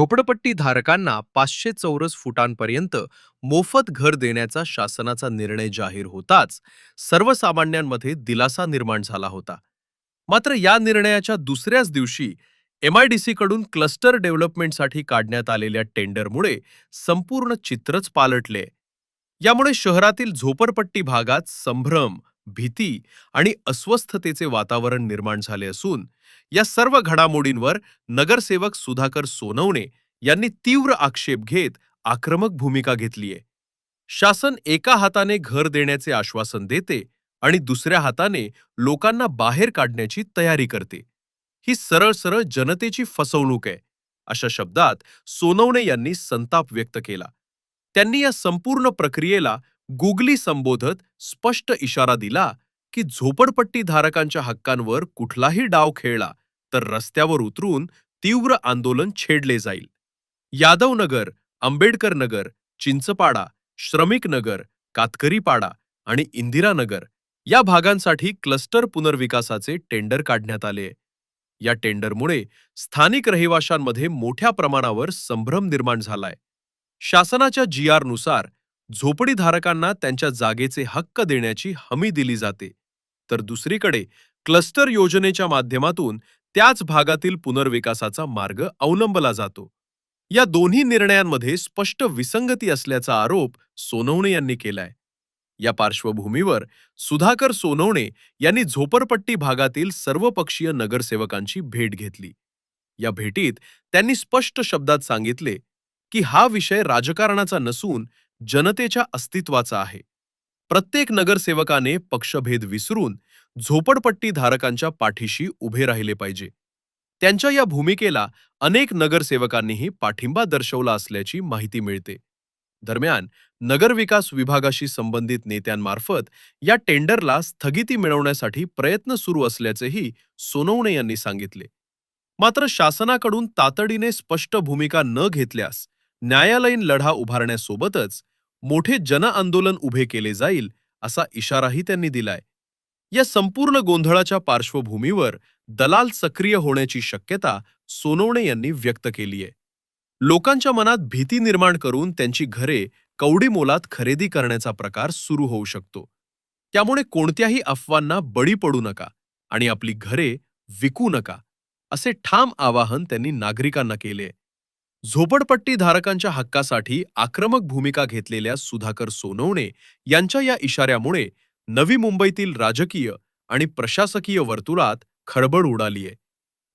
झोपडपट्टी धारकांना 500 चौरस फुटांपर्यंत मोफत घर देण्याचा शासनाचा निर्णय जाहीर होताच सर्वसामान्यांमध्ये दिलासा निर्माण झाला होता. मात्र या निर्णयाच्या दुसऱ्याच दिवशी MIDC कडून क्लस्टर डेव्हलपमेंटसाठी काढण्यात आलेल्या टेंडरमुळे संपूर्ण चित्रच पालटले. यामुळे शहरातील झोपडपट्टी भागात संभ्रम, भीती आणि अस्वस्थतेचे वातावरण निर्माण झाले असून या सर्व घडामोडींवर नगरसेवक सुधाकर सोनवणे यांनी तीव्र आक्षेप घेत आक्रमक भूमिका घेतलीय. शासन एका हाताने घर देण्याचे आश्वासन देते आणि दुसऱ्या हाताने लोकांना बाहेर काढण्याची तयारी करते. ही सरळ सरळ जनतेची फसवणूक आहे, अशा शब्दात सोनवणे यांनी संताप व्यक्त केला. त्यांनी या संपूर्ण प्रक्रियेला गुगली संबोधत स्पष्ट इशारा दिला की झोपडपट्टी धारकांच्या हक्कांवर कुठलाही डाव खेळला तर रस्त्यावर उतरून तीव्र आंदोलन छेडले जाईल. यादवनगर, आंबेडकर नगर, चिंचपाडा, श्रमिक नगर, कातकरीपाडा आणि इंदिरानगर या भागांसाठी क्लस्टर पुनर्विकासाचे टेंडर काढण्यात आले. या टेंडरमुळे स्थानिक रहिवाशांमध्ये मोठ्या प्रमाणावर संभ्रम निर्माण झालाय. शासनाच्या GR नुसार झोपडीधारकांना त्यांच्या जागेचे हक्क देण्याची हमी दिली जाते, तर दुसरीकडे क्लस्टर योजनेच्या माध्यमातून त्याच भागातील पुनर्विकासाचा मार्ग अवलंबला जातो. या दोन्ही निर्णयांमध्ये स्पष्ट विसंगती असल्याचा आरोप सोनवणे यांनी केलाय. या पार्श्वभूमीवर सुधाकर सोनवणे यांनी झोपडपट्टी भागातील सर्वपक्षीय नगरसेवकांची भेट घेतली. या भेटीत त्यांनी स्पष्ट शब्दात सांगितले की हा विषय राजकारणाचा नसून जनतेच्या अस्तित्वाचा आहे. प्रत्येक नगरसेवकाने पक्षभेद विसरून झोपडपट्टी धारकांच्या पाठीशी उभे राहिले पाहिजे. त्यांच्या या भूमिकेला अनेक नगरसेवकांनीही पाठिंबा दर्शवला असल्याची माहिती मिळते. दरम्यान नगरविकास विभागाशी संबंधित नेत्यांमार्फत या टेंडरला स्थगिती मिळवण्यासाठी प्रयत्न सुरू असल्याचेही सोनवणे यांनी सांगितले. मात्र शासनाकडून तातडीने स्पष्ट भूमिका न घेतल्यास न्यायालयीन लढा उभारण्यासोबतच मोठे जनआंदोलन उभे केले जाईल, असा इशाराही त्यांनी दिलाय. या संपूर्ण गोंधळाच्या पार्श्वभूमीवर दलाल सक्रिय होण्याची शक्यता सोनवणे यांनी व्यक्त केली आहे. लोकांच्या मनात भीती निर्माण करून त्यांची घरे कवडी मोलात खरेदी करण्याचा प्रकार सुरू होऊ शकतो. त्यामुळे कोणत्याही अफवांना बळी पडू नका आणि आपली घरे विकू नका, असे ठाम आवाहन त्यांनी नागरिकांना केले. झोपडपट्टी धारकांच्या हक्कासाठी आक्रमक भूमिका घेतलेल्या सुधाकर सोनवणे यांच्या या इशाऱ्यामुळे नवी मुंबईतील राजकीय आणि प्रशासकीय वर्तुळात खळबळ उडालीय.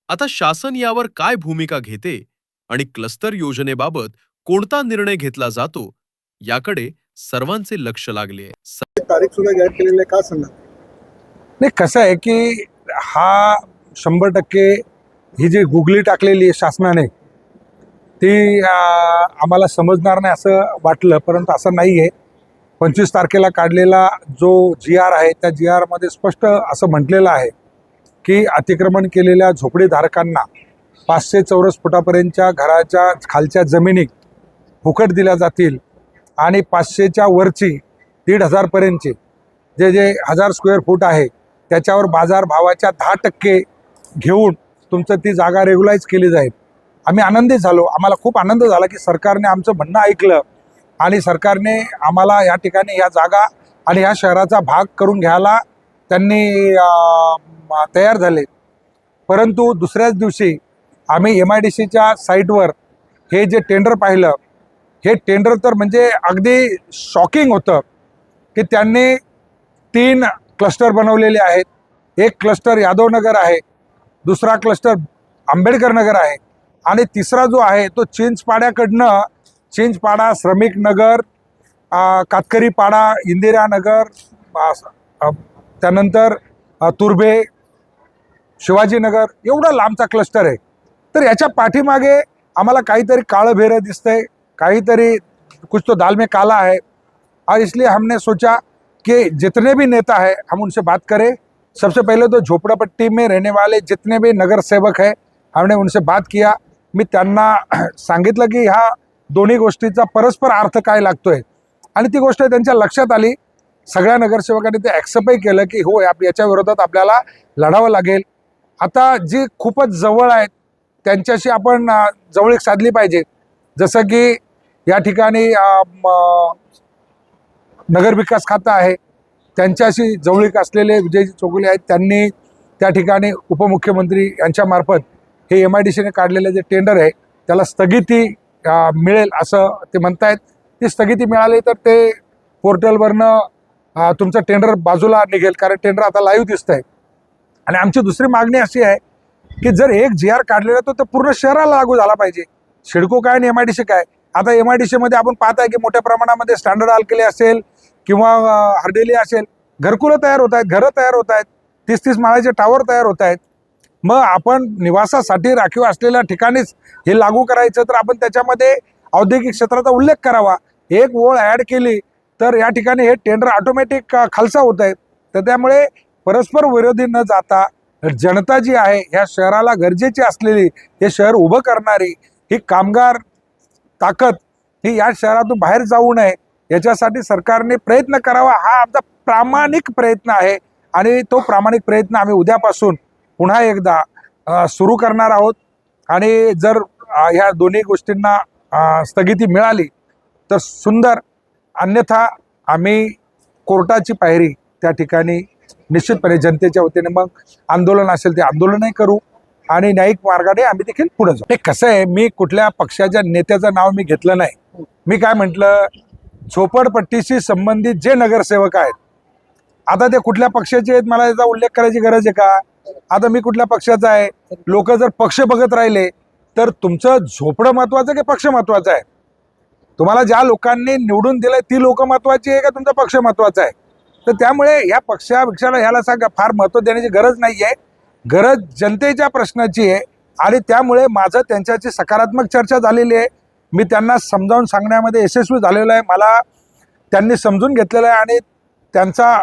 आता शासन यावर काय भूमिका घेते आणि क्लस्टर योजनेबाबत कोणता निर्णय घेतला जातो, याकडे सर्वांचे लक्ष लागले. तारीख सुद्धा जाहीर केलेली का सांगा? नाही, कसं आहे की हा 100% ही जी गुगली टाकलेली आहे शासनाने ती आम्हाला समजणार नाही असं वाटलं, परंतु असं नाही आहे. 25 तारखेला काढलेला जो GR आहे त्या GR मध्ये स्पष्ट असं म्हटलेलं आहे की अतिक्रमण केलेल्या झोपडीधारकांना 500 चौरस फुटापर्यंतच्या घराच्या खालच्या जमिनी फुकट दिल्या जातील आणि 500च्या वरची 1,500 पर्यंतची जे 1000 स्क्वेअर फूट आहे त्याच्यावर बाजारभावाच्या 10% घेऊन तुमचं ती जागा रेग्युलाइज केली जाईल. आम्ही आनंदित झालो. आम्हाला खूप आनंद झाला की सरकारने आमचं म्हणणं ऐकलं आणि सरकारने आम्हाला या ठिकाणी या जागा आणि या शहराचा भाग करून घ्यायला त्यांनी तयार झाले. परंतु दुसऱ्याच दिवशी आम्ही MIDCच्या साईटवर हे जे टेंडर पाहिलं, हे टेंडर तर म्हणजे अगदी शॉकिंग होतं की त्यांनी 3 क्लस्टर बनवलेले आहेत. एक क्लस्टर यादवनगर आहे, दुसरा क्लस्टर आंबेडकर नगर आहे आणि तिसरा जो आहे तो चिंचपाड्याकडनं चिंचपाडा, श्रमिक नगर, कातकरीपाडा, इंदिरानगर, त्यानंतर तुर्भे, शिवाजीनगर एवढा लांबचा क्लस्टर आहे. तर याच्या पाठीमागे आम्हाला काहीतरी काळं भेरं दिसतंय, काहीतरी कुछ तो दाल में काला है. और इसलिए हमने सोचा कि जितने भी नेता है हम उनसे बात करें. सबसे पहले तो झोपड़पट्टी में रहने वाले जितने भी नगर सेवक है हमने उनसे बात किया. मी त्यांना सांगितलं की ह्या दोन्ही गोष्टीचा परस्पर अर्थ काय लागतोय आणि ती गोष्ट त्यांच्या लक्षात आली. सगळ्या नगरसेवकांनी ते ॲक्सेप्टही केलं की हो याच्या विरोधात आपल्याला लढावं लागेल. आता जी खूपच जवळ आहेत त्यांच्याशी आपण जवळीक साधली पाहिजे. जसं की या ठिकाणी नगरविकास खातं आहे, त्यांच्याशी जवळीक असलेले विजयजी चौगुले आहेत. त्यांनी त्या ठिकाणी उपमुख्यमंत्री यांच्यामार्फत हे MIDCने काढलेलं जे टेंडर आहे त्याला स्थगिती मिळेल असं ते म्हणतायत. ती स्थगिती मिळाली तर ते पोर्टलवरनं तुमचं टेंडर बाजूला निघेल, कारण टेंडर आता लाईव्ह दिसतंय. आणि आमची दुसरी मागणी अशी आहे की जर एक GR काढलेला तर पूर्ण शहराला लागू झाला पाहिजे. सिडको काय आणि MIDC काय. आता MIDCमध्ये आपण पाहत आहे की मोठ्या प्रमाणामध्ये स्टँडर्ड अल्कली असेल किंवा हर्डेली असेल, घरकुलं तयार होत आहेत, घरं तयार होत आहेत, 30-30 माळ्याचे टावर तयार होत आहेत. मग आपण निवासासाठी राखीव असलेल्या ठिकाणीच हे लागू करायचं, तर आपण त्याच्यामध्ये औद्योगिक क्षेत्राचा उल्लेख करावा. एक ओळ ॲड केली तर या ठिकाणी हे टेंडर ऑटोमॅटिक खालसा होत आहे. तर त्यामुळे परस्पर विरोधी न जाता जनता जी आहे ह्या शहराला गरजेची असलेली, हे शहर उभं करणारी ही कामगार ताकद ही या शहरातून बाहेर जाऊ नये याच्यासाठी सरकारने प्रयत्न करावा. हा आमचा प्रामाणिक प्रयत्न आहे आणि तो प्रामाणिक प्रयत्न आम्ही उद्यापासून पुन्हा एकदा सुरू करणार आहोत. आणि जर ह्या दोन्ही गोष्टींना स्थगिती मिळाली तर सुंदर, अन्यथा आम्ही कोर्टाची पायरी त्या ठिकाणी निश्चितपणे जनतेच्या वतीने मग आंदोलन असेल ते आंदोलनही करू आणि न्यायिक मार्गाने आम्ही देखील पुढे जाऊ. हे कसं आहे, मी कुठल्या पक्षाच्या नेत्याचं नाव मी घेतलं नाही. मी काय म्हटलं, झोपडपट्टीशी संबंधित जे नगरसेवक आहेत, आता ते कुठल्या पक्षाचे आहेत मला याचा उल्लेख करायची गरज आहे का. आता मी कुठल्या पक्षाचा आहे. लोक जर पक्ष बघत राहिले तर तुमचं झोपडं महत्वाचं की पक्ष महत्वाचा आहे. तुम्हाला ज्या लोकांनी निवडून दिलंय ती लोक महत्वाची आहे का तुमचा पक्ष महत्वाचा आहे. तर त्यामुळे या पक्षाला ह्याला सांगा फार महत्त्व देण्याची गरज नाही आहे. गरज जनतेच्या प्रश्नाची आहे आणि त्यामुळे माझं त्यांच्याशी सकारात्मक चर्चा झालेली आहे. मी त्यांना समजावून सांगण्यामध्ये यशस्वी झालेलो आहे. मला त्यांनी समजून घेतलेलं आहे आणि त्यांचा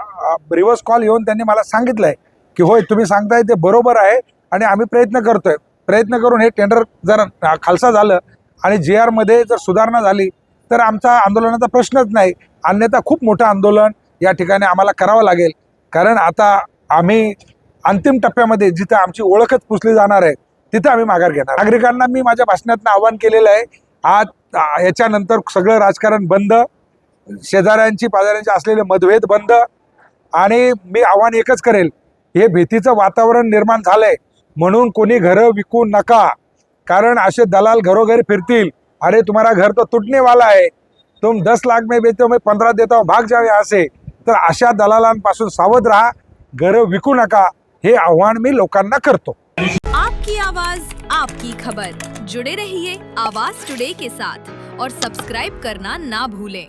रिव्हर्स कॉल येऊन त्यांनी मला सांगितलं आहे की होय तुम्ही सांगताय ते बरोबर आहे आणि आम्ही प्रयत्न करतोय. प्रयत्न करून हे टेंडर जर खालसा झालं आणि GR मध्ये जर सुधारणा झाली तर आमचा आंदोलनाचा प्रश्नच नाही. अन्यथा खूप मोठं आंदोलन या ठिकाणी आम्हाला करावं लागेल, कारण आता आम्ही अंतिम टप्प्यामध्ये जिथं आमची ओळखच पुसली जाणार आहे तिथं आम्ही माघार घेणार. नागरिकांना मी माझ्या भाषणातनं आवाहन केलेलं आहे, आज याच्यानंतर सगळं राजकारण बंद, शेजाऱ्यांची पाजाऱ्यांची असलेले मतभेद बंद. आणि मी आव्हान एकच करेल, हे भीतीचं वातावरण निर्माण झालंय म्हणून कोणी घरं विकू नका, कारण असे दलाल घरोघरी फिरतील, अरे तुम्हारा घर तो तुटने वाला है, तुम 10 लाख में बेचते हो मैं 15 देता हूँ, भाग जावे असे. तर अशा दलालांपासून सावध राहा, घरं विकू नका, हे आव्हान मी लोकांना करतो. आपकी आवाज आपकी खबर, जुड़े रहिए आवाज टुडे के साथ और सब्सक्राइब करना ना भूलें.